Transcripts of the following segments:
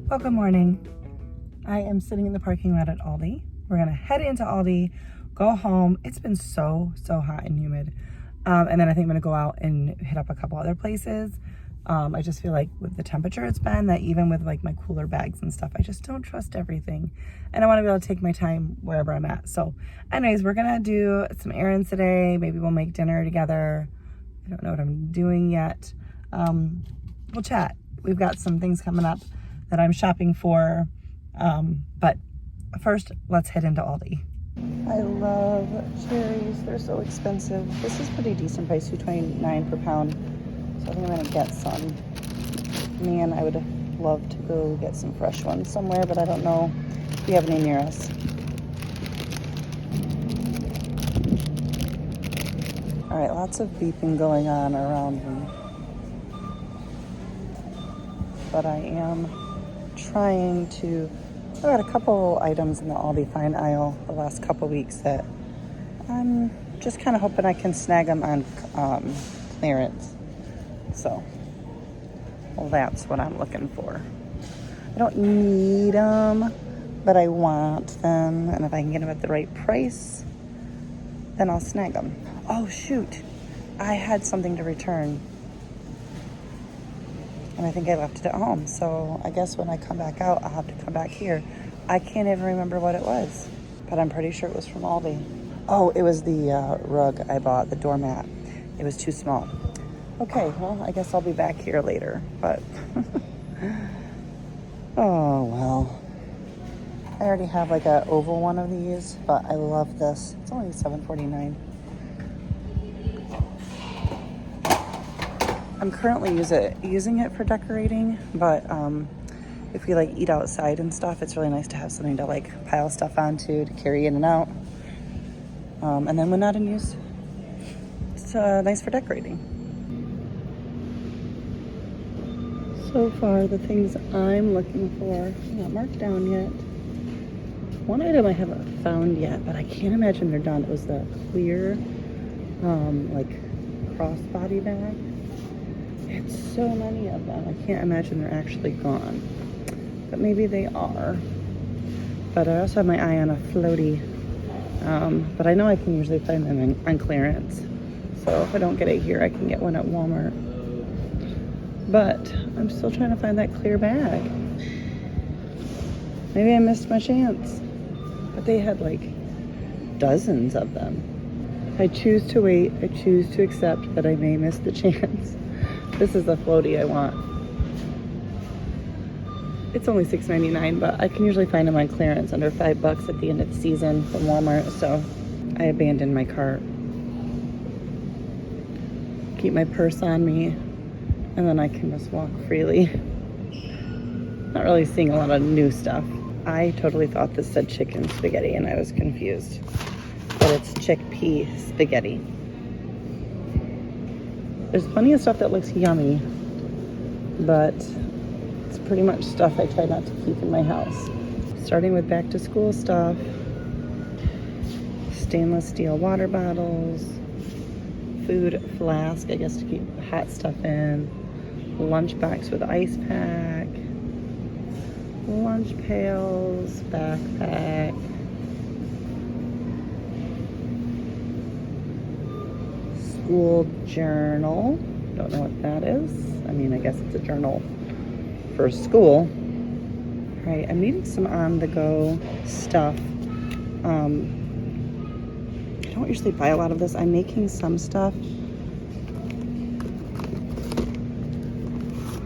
Well, good morning. I am sitting in the parking lot at Aldi. We're gonna head into Aldi, go home. It's been so hot and humid. And then I think I'm gonna go out and hit up a couple other places. I just feel like with the temperature it's been, that even with like my cooler bags and stuff, I just don't trust everything. And I wanna be able to take my time wherever I'm at. So anyways, we're gonna do some errands today. Maybe we'll make dinner together. I don't know what I'm doing yet. We'll chat. We've got some things coming up that I'm shopping for. But first, let's head into Aldi. I love cherries. They're so expensive. This is pretty decent price, $2.29 per pound. So I think I'm gonna get some. Man, I would love to go get some fresh ones somewhere, but I don't know if we have any near us. All right, lots of beeping going on around me. But I am trying to, I got a couple items in the Aldi Find aisle the last couple weeks that I'm just kind of hoping I can snag them on clearance. So, well, that's what I'm looking for. I don't need them, but I want them. And if I can get them at the right price, then I'll snag them. Oh, shoot. I had something to return. And I think I left it at home. So I guess when I come back out, I'll have to come back here. I can't even remember what it was, but I'm pretty sure it was from Aldi. Oh, it was the rug I bought, the doormat. It was too small. Okay, well, I guess I'll be back here later, but oh, well. I already have like an oval one of these, but I love this. It's only $7.49. I'm currently using it for decorating, but if we like eat outside and stuff, it's really nice to have something to like pile stuff onto, to carry in and out. And then when not in use, it's nice for decorating. So far, the things I'm looking for, not marked down yet. One item I haven't found yet, but I can't imagine they're done. It was the clear, like crossbody bag. It's so many of them. I can't imagine they're actually gone, but maybe they are. But I also have my eye on a floaty, but I know I can usually find them on clearance. So if I don't get it here, I can get one at Walmart. But I'm still trying to find that clear bag. Maybe I missed my chance, but they had like dozens of them. I choose to wait. I choose to accept that I may miss the chance. This is the floaty I want. It's only $6.99, but I can usually find them on clearance under $5 at the end of the season from Walmart, so I abandoned my cart. Keep my purse on me, and then I can just walk freely. Not really seeing a lot of new stuff. I totally thought this said chicken spaghetti, and I was confused. But it's chickpea spaghetti. There's plenty of stuff that looks yummy, but it's pretty much stuff I try not to keep in my house. Starting with back to school stuff, stainless steel water bottles, food flask, I guess to keep hot stuff in, lunchbox with ice pack, lunch pails, backpack, school journal. Don't know what that is. I mean, I guess it's a journal for school. All right, I'm needing some on-the-go stuff. I don't usually buy a lot of this. I'm making some stuff,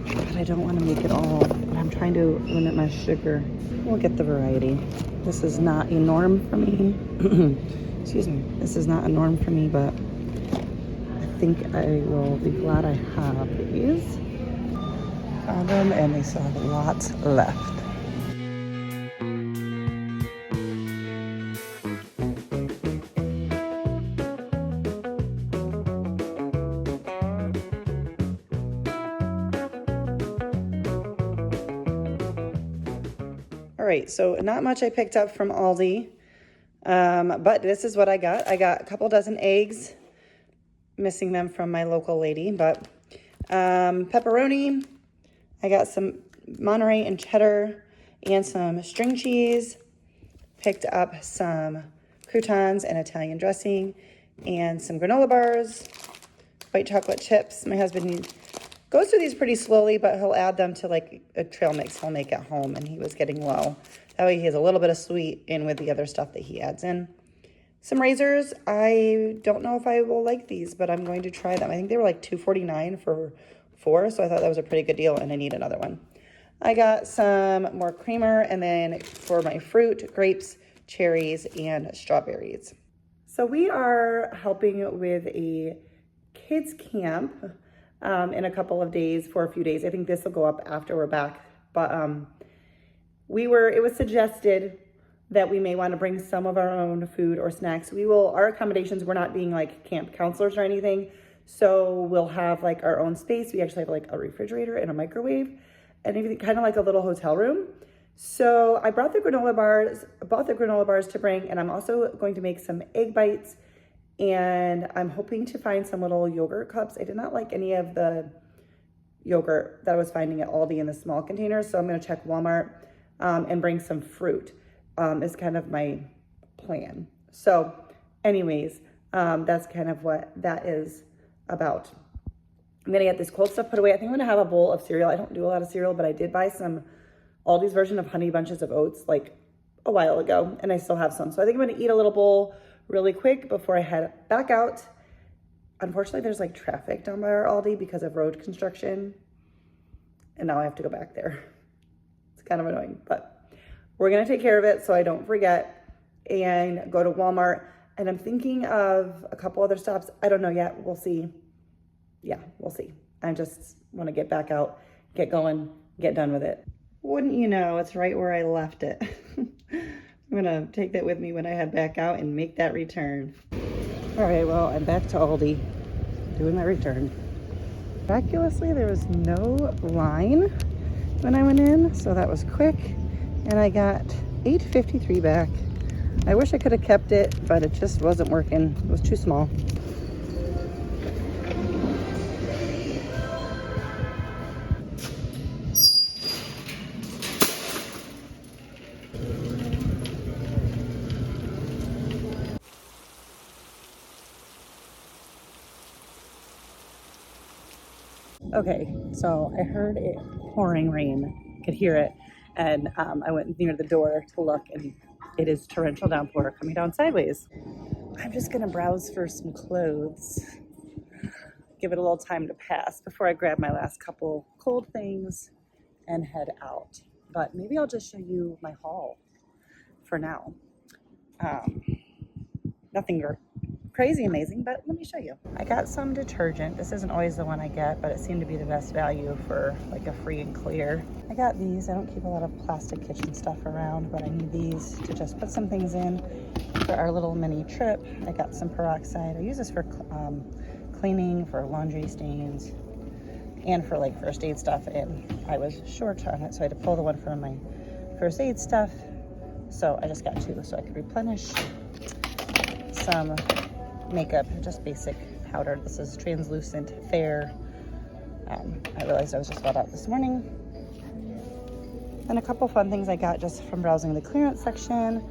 but I don't want to make it all. I'm trying to limit my sugar. We'll get the variety. This is not a norm for me. Excuse me. This is not a norm for me, but I think I will be glad I have these. Found them, and they still have lots left. All right, so not much I picked up from Aldi, but this is what I got. I got a couple dozen eggs, missing them from my local lady, but pepperoni. I got some Monterey and cheddar and some string cheese. Picked up some croutons and Italian dressing and some granola bars, white chocolate chips. My husband goes through these pretty slowly, but he'll add them to like a trail mix he'll make at home, and he was getting low. That way he has a little bit of sweet in with the other stuff that he adds in. Some razors. I don't know if I will like these, but I'm going to try them. I think they were like $2.49 for 4, so I thought that was a pretty good deal, and I need another one. I got some more creamer, and then for my fruit, grapes, cherries, and strawberries. So we are helping with a kids camp in a couple of days for a few days. I think this will go up after we're back, but it was suggested that we may want to bring some of our own food or snacks. Our accommodations, we're not being like camp counselors or anything, so we'll have like our own space. We actually have like a refrigerator and a microwave and everything, kind of like a little hotel room. So I bought the granola bars to bring, and I'm also going to make some egg bites, and I'm hoping to find some little yogurt cups. I did not like any of the yogurt that I was finding at Aldi in the small containers, so I'm gonna check Walmart and bring some fruit. Is kind of my plan. So anyways, that's kind of what that is about. I'm gonna get this cold stuff put away. I think I'm gonna have a bowl of cereal. I don't do a lot of cereal, but I did buy some Aldi's version of Honey Bunches of Oats like a while ago, and I still have some. So I think I'm gonna eat a little bowl really quick before I head back out. Unfortunately, there's like traffic down by our Aldi because of road construction, and now I have to go back there. It's kind of annoying, but we're gonna take care of it so I don't forget and go to Walmart. And I'm thinking of a couple other stops. I don't know yet, we'll see. Yeah, we'll see. I just wanna get back out, get going, get done with it. Wouldn't you know, it's right where I left it. I'm gonna take that with me when I head back out and make that return. All right, well, I'm back to Aldi, doing my return. Miraculously, there was no line when I went in, so that was quick. And I got $8.53 back. I wish I could have kept it, but it just wasn't working. It was too small. Okay, so I heard it pouring rain, could hear it, and I went near the door to look, and it is torrential downpour coming down sideways. I'm just gonna browse for some clothes, give it a little time to pass before I grab my last couple cold things and head out. But maybe I'll just show you my haul for now. Nothing crazy amazing, but let me show you. I got some detergent. This isn't always the one I get, but it seemed to be the best value for like a free and clear. I got these. I don't keep a lot of plastic kitchen stuff around, but I need these to just put some things in for our little mini trip. I got some peroxide. I use this for cleaning, for laundry stains, and for like first aid stuff, and I was short on it, so I had to pull the one from my first aid stuff. So I just got 2 so I could replenish. Some makeup, just basic powder. This is translucent fair. I realized I was just about out this morning. And a couple fun things I got just from browsing the clearance section.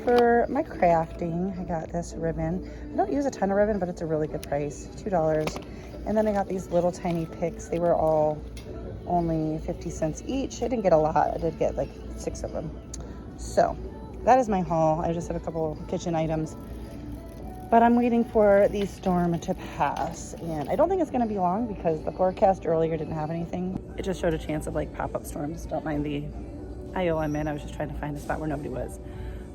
For my crafting, I got this ribbon. I don't use a ton of ribbon, but it's a really good price, $2. And then I got these little tiny picks. They were all only 50 cents each. I didn't get a lot. I did get like 6 of them. So that is my haul. I just have a couple kitchen items. But I'm waiting for the storm to pass, and I don't think it's going to be long because the forecast earlier didn't have anything. It just showed a chance of like pop-up storms. Don't mind the IO I'm in. I was just trying to find a spot where nobody was.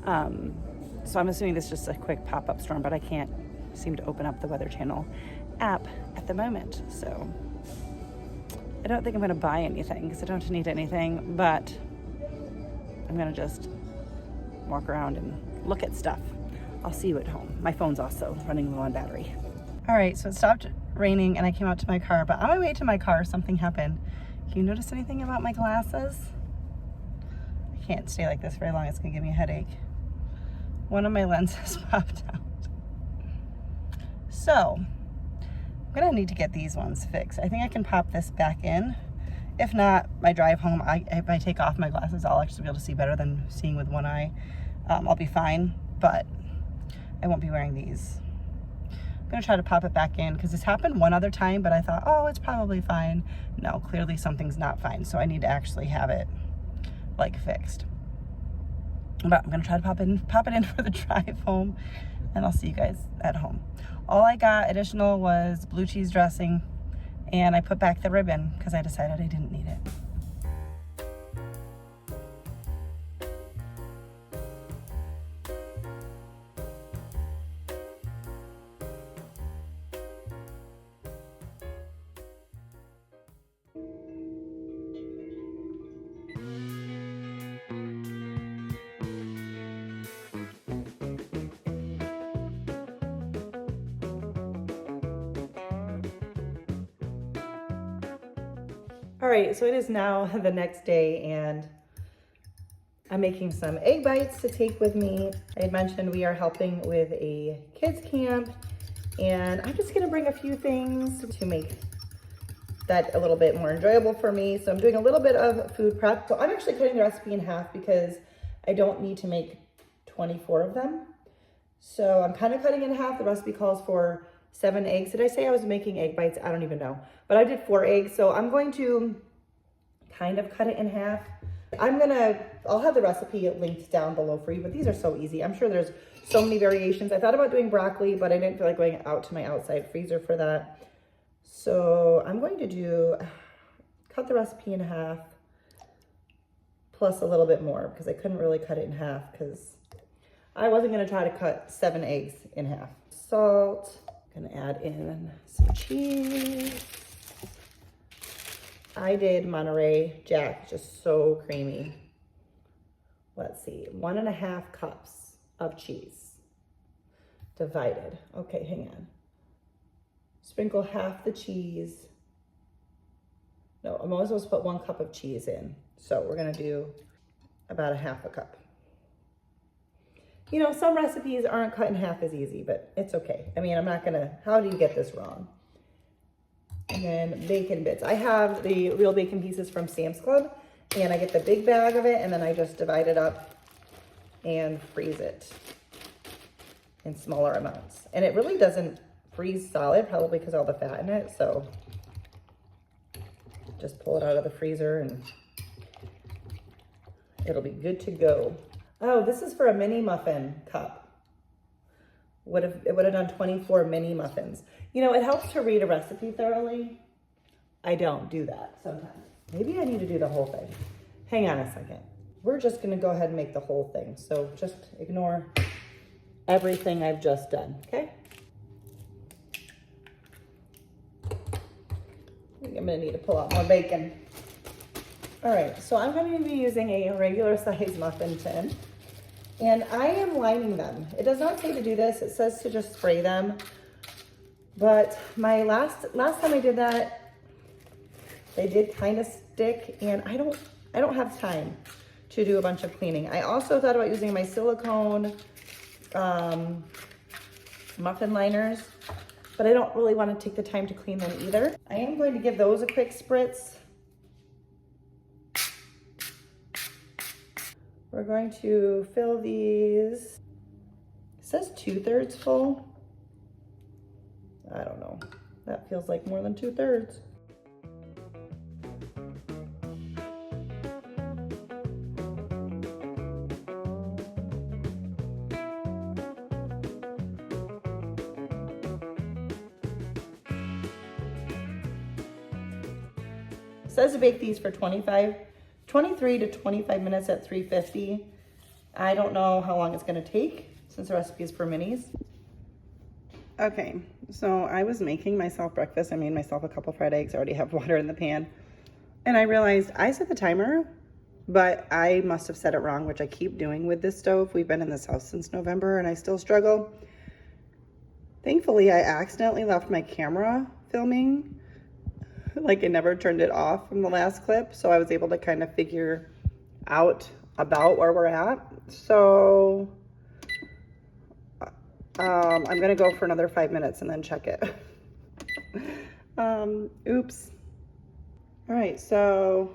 So I'm assuming this is just a quick pop-up storm, but I can't seem to open up the Weather Channel app at the moment. So I don't think I'm going to buy anything because I don't need anything, but I'm going to just walk around and look at stuff. I'll see you at home. My phone's also running low on battery. All right, so it stopped raining and I came out to my car, but on my way to my car, something happened. Can you notice anything about my glasses? I can't stay like this very long. It's gonna give me a headache. One of my lenses popped out. So I'm gonna need to get these ones fixed. I think I can pop this back in If not, my drive home, if I take off my glasses, I'll actually be able to see better than seeing with one eye. I'll be fine, but I won't be wearing these. I'm gonna try to pop it back in because this happened one other time, but I thought, oh, it's probably fine. No, clearly something's not fine, so I need to actually have it like fixed. But I'm gonna try to pop it in for the drive home, and I'll see you guys at home. All I got additional was blue cheese dressing, and I put back the ribbon because I decided I didn't need it. All right, so it is now the next day and I'm making some egg bites to take with me. I had mentioned we are helping with a kids camp and I'm just gonna bring a few things to make that a little bit more enjoyable for me. So I'm doing a little bit of food prep. So I'm actually cutting the recipe in half because I don't need to make 24 of them. So I'm kind of cutting in half. The recipe calls for 7 eggs. Did I say I was making egg bites? I don't even know. But I did 4 eggs. So I'm going to kind of cut it in half. I'll have the recipe linked down below for you, but these are so easy. I'm sure there's so many variations. I thought about doing broccoli, but I didn't feel like going out to my outside freezer for that. So I'm going to cut the recipe in half plus a little bit more because I couldn't really cut it in half because I wasn't going to try to cut 7 eggs in half. Salt, I'm going to add in some cheese. I did Monterey Jack, just so creamy. Let's see, 1.5 cups of cheese divided. Okay, hang on. Sprinkle half the cheese. No, I'm only supposed to put 1 cup of cheese in. So we're gonna do about 1/2 cup. You know, some recipes aren't cut in half as easy, but it's okay. I mean, I'm not gonna, how do you get this wrong? And then bacon bits. I have the real bacon pieces from Sam's Club, and I get the big bag of it, and then I just divide it up and freeze it in smaller amounts. And it really doesn't freeze solid, probably because all the fat in it, so just pull it out of the freezer and it'll be good to go. Oh, this is for a mini muffin cup. It would have done 24 mini muffins. You know, it helps to read a recipe thoroughly. I don't do that sometimes. Maybe I need to do the whole thing. Hang on a second. We're just gonna go ahead and make the whole thing. So just ignore everything I've just done, okay? I think I'm gonna need to pull out more bacon. All right, so I'm gonna be using a regular size muffin tin. And I am lining them. It does not say to do this. It says to just spray them. But my last time I did that, they did kind of stick, and I don't have time to do a bunch of cleaning. I also thought about using my silicone muffin liners, but I don't really want to take the time to clean them either. I am going to give those a quick spritz. We're going to fill these. It says 2/3 full. I don't know. That feels like more than 2/3. It says to bake these for 23 to 25 minutes at 350. I don't know how long it's gonna take since the recipe is for minis. Okay, so I was making myself breakfast. I made myself a couple fried eggs. I already have water in the pan. And I realized I set the timer, but I must have set it wrong, which I keep doing with this stove. We've been in this house since November and I still struggle. Thankfully, I accidentally left my camera filming. Like, it never turned it off from the last clip, so I was able to kind of figure out about where we're at. So I'm gonna go for another 5 minutes and then check it. Oops. All right, so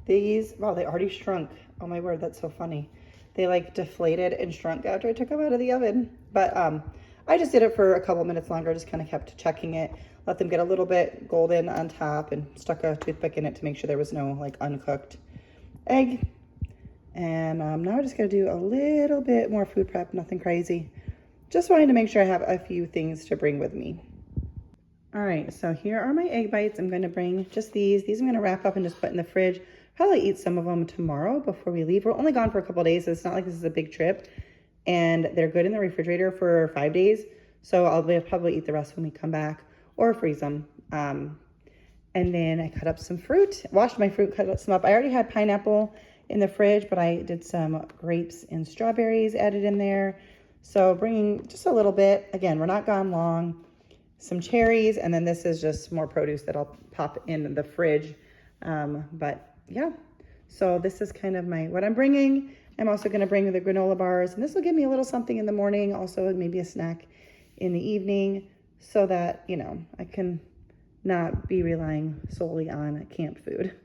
these, wow, they already shrunk. Oh my word, that's so funny. They like deflated and shrunk after I took them out of the oven. But I just did it for a couple minutes longer, just kind of kept checking it, let them get a little bit golden on top, and stuck a toothpick in it to make sure there was no like uncooked egg. And now I'm just gonna do a little bit more food prep, nothing crazy. Just wanting to make sure I have a few things to bring with me. All right, so here are my egg bites. I'm gonna bring just these. These I'm gonna wrap up and just put in the fridge. Probably eat some of them tomorrow before we leave. We're only gone for a couple days, so it's not like this is a big trip. And they're good in the refrigerator for 5 days. So I'll probably eat the rest when we come back or freeze them. And then I cut up some fruit, washed my fruit, cut some up. I already had pineapple in the fridge, but I did some grapes and strawberries added in there. So bringing just a little bit. Again, we're not gone long. Some cherries, and then this is just more produce that I'll pop in the fridge. But yeah, so this is kind of what I'm bringing. I'm also going to bring the granola bars, and this will give me a little something in the morning, also maybe a snack in the evening, so that, you know, I can not be relying solely on camp food.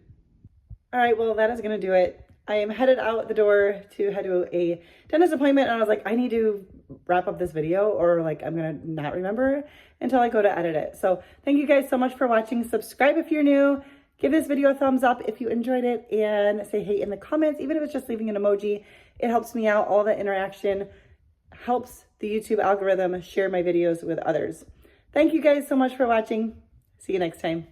All right, well, that is going to do it. I am headed out the door to head to a dentist appointment, and I was like, I need to wrap up this video, or like I'm going to not remember until I go to edit it. So thank you guys so much for watching. Subscribe if you're new. Give this video a thumbs up if you enjoyed it, and say hey in the comments, even if it's just leaving an emoji. It helps me out. All the interaction helps the YouTube algorithm share my videos with others. Thank you guys so much for watching. See you next time.